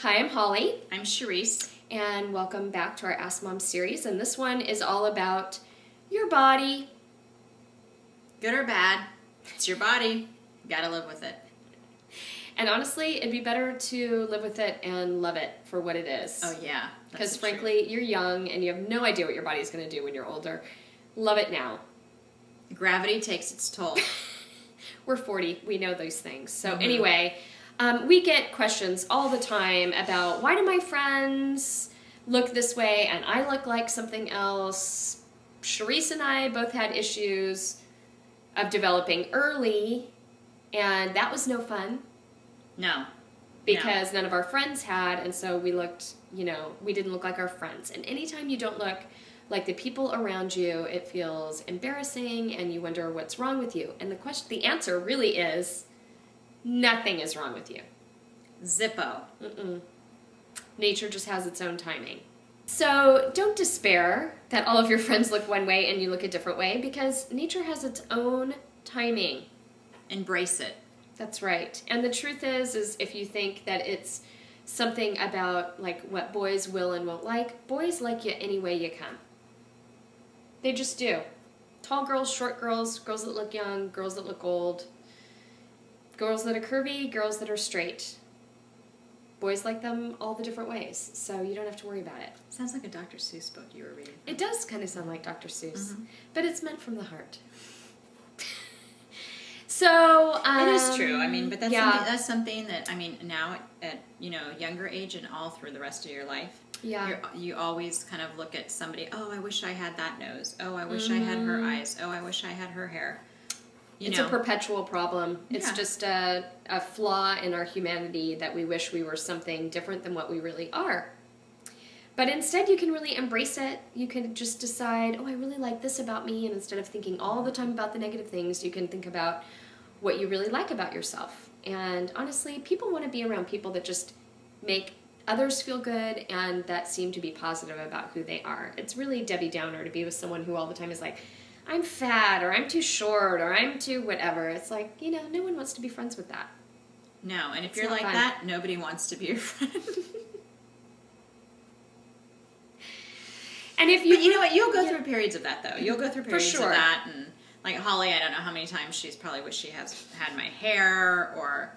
Hi, I'm Holly, I'm Charisse. and welcome back to our Ask Mom series. And this one is all about your body. Good or bad, it's your body. You gotta live with it. And honestly, it'd be better to live with it and love it for what it is. Oh, yeah. Because frankly, you're young and you have no idea what your body's going to do when you're older. Love it now. Gravity takes its toll. We're 40. We know those things. So anyway, we get questions all the time about why do my friends look this way and I look like something else. Charisse and I both had issues of developing early, and that was no fun. No. Because none of our friends had, and so we looked, we didn't look like our friends. And anytime you don't look like the people around you, it feels embarrassing and you wonder what's wrong with you. And the answer really is nothing is wrong with you. Zippo. Nature just has its own timing. So don't despair that all of your friends look one way and you look a different way, because nature has its own timing. Embrace it. That's right. And the truth is if you think that it's something about like what boys will and won't like, boys like you any way you come. They just do. Tall girls, short girls, girls that look young, girls that look old, girls that are curvy, girls that are straight. Boys like them all the different ways, so you don't have to worry about it. Sounds like a Dr. Seuss book you were reading. It does kind of sound like Dr. Seuss, but it's meant from the heart. So it is true. I mean, but that's something that now at younger age and all through the rest of your life. Yeah. You always kind of look at somebody. Oh, I wish I had that nose. Oh, I wish I had her eyes. Oh, I wish I had her hair. It's a perpetual problem. It's just a flaw in our humanity that we wish we were something different than what we really are. But instead, you can really embrace it. You can just decide, oh, I really like this about me. And instead of thinking all the time about the negative things, you can think about what you really like about yourself. And honestly, people want to be around people that just make others feel good and that seem to be positive about who they are. It's really Debbie Downer to be with someone who all the time is like, I'm fat, or I'm too short, or I'm too whatever. It's like, no one wants to be friends with that. No, and if you're like that, nobody wants to be your friend. And if you... But you know what? You'll go through periods of that, though. You'll go through periods of that. And like Holly, I don't know how many times she's probably wished she has had my hair or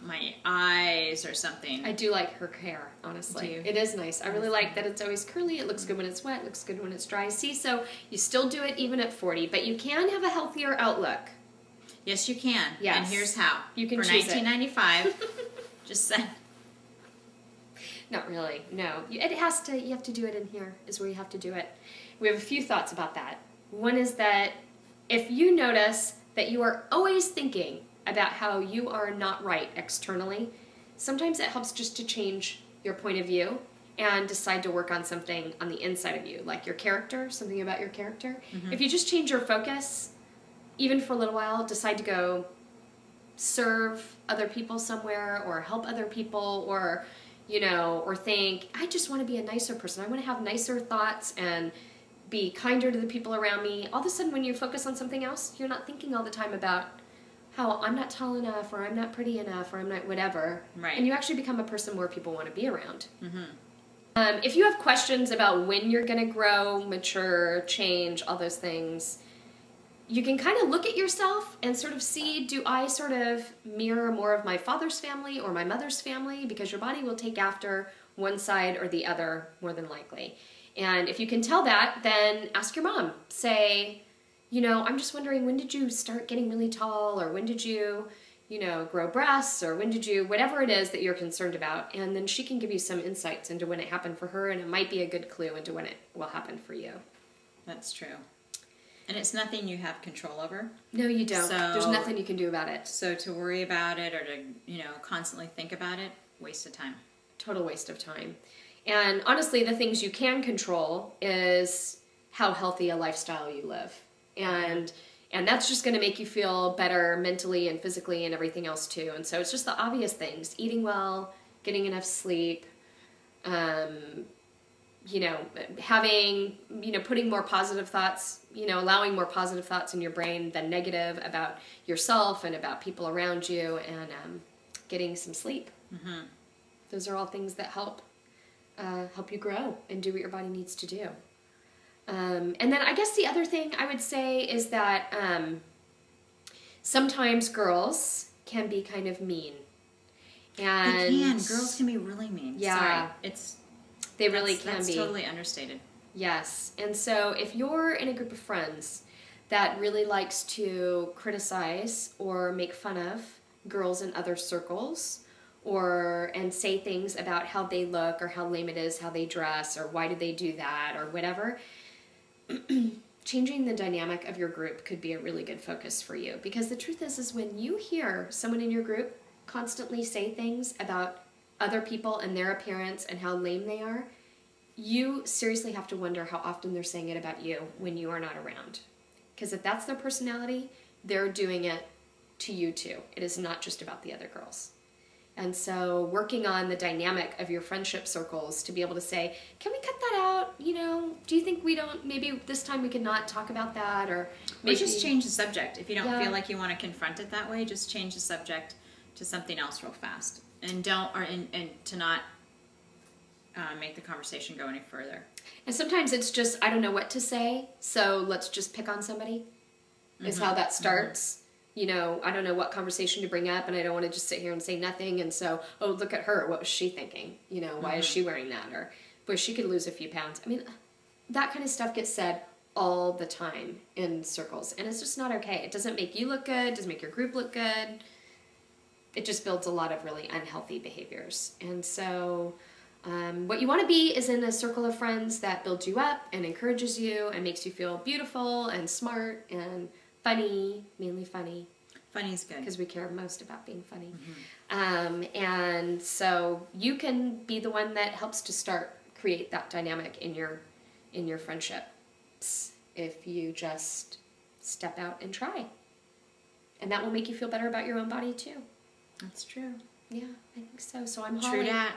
my eyes or something. I do like her hair, honestly. Do you? It is nice. I really like that it's always curly. It looks good when it's wet. It looks good when it's dry. See, so you still do it even at 40, but you can have a healthier outlook. Yes, you can. Yes. And here's how. You can For choose 1995, just say. Not really, no. You have to do it in here is where you have to do it. We have a few thoughts about that. One is that if you notice that you are always thinking about how you are not right externally, sometimes it helps just to change your point of view and decide to work on something on the inside of you, like your character, something about your character. If you just change your focus, even for a little while, decide to go serve other people somewhere or help other people or think, I just want to be a nicer person. I want to have nicer thoughts and be kinder to the people around me. All of a sudden, when you focus on something else, you're not thinking all the time about how I'm not tall enough or I'm not pretty enough or I'm not whatever. Right. And you actually become a person more people want to be around. If you have questions about when you're going to grow, mature, change, all those things, you can kind of look at yourself and sort of see, do I sort of mirror more of my father's family or my mother's family? Because your body will take after one side or the other more than likely. And if you can tell that, then ask your mom. Say, I'm just wondering, when did you start getting really tall? Or when did you, grow breasts? Or when did you, whatever it is that you're concerned about. And then she can give you some insights into when it happened for her. And it might be a good clue into when it will happen for you. That's true. And it's nothing you have control over. No, you don't. There's nothing you can do about it. So to worry about it or to, constantly think about it, waste of time. Total waste of time. And honestly, the things you can control is how healthy a lifestyle you live. And that's just going to make you feel better mentally and physically and everything else too. And so it's just the obvious things. Eating well, getting enough sleep, having, putting more positive thoughts, allowing more positive thoughts in your brain than negative about yourself and about people around you, and getting some sleep. Those are all things that help you grow and do what your body needs to do. And then I guess the other thing I would say is that sometimes girls can be kind of mean. And they can. Girls can be really mean. Yeah. Sorry. They really can be. That's totally understated. Yes. And so if you're in a group of friends that really likes to criticize or make fun of girls in other circles, and say things about how they look or how lame it is, how they dress, or why did they do that, or whatever, changing the dynamic of your group could be a really good focus for you. Because the truth is when you hear someone in your group constantly say things about other people and their appearance and how lame they are, you seriously have to wonder how often they're saying it about you when you are not around. Because if that's their personality, they're doing it to you too. It is not just about the other girls. And so working on the dynamic of your friendship circles to be able to say, can we cut that out? Do you think maybe this time we could not talk about that? Or maybe just change the subject. If you don't feel like you want to confront it that way, just change the subject to something else real fast. And to not make the conversation go any further. And sometimes it's just, I don't know what to say, so let's just pick on somebody, is how that starts. I don't know what conversation to bring up, and I don't want to just sit here and say nothing, and so, oh, look at her, what was she thinking? Why is she wearing that? Or, boy, she could lose a few pounds. I mean, that kind of stuff gets said all the time in circles, and it's just not okay. It doesn't make you look good, it doesn't make your group look good. It just builds a lot of really unhealthy behaviors. And so what you want to be is in a circle of friends that builds you up and encourages you and makes you feel beautiful and smart and funny, mainly funny. Funny's good. Because we care most about being funny. And so you can be the one that helps to create that dynamic in your friendships if you just step out and try. And that will make you feel better about your own body too. That's true. Yeah, I think so. So I'm Holly. True dat.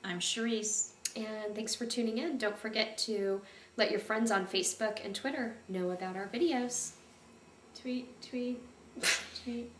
I'm Charisse. And thanks for tuning in. Don't forget to let your friends on Facebook and Twitter know about our videos. Tweet, tweet, tweet.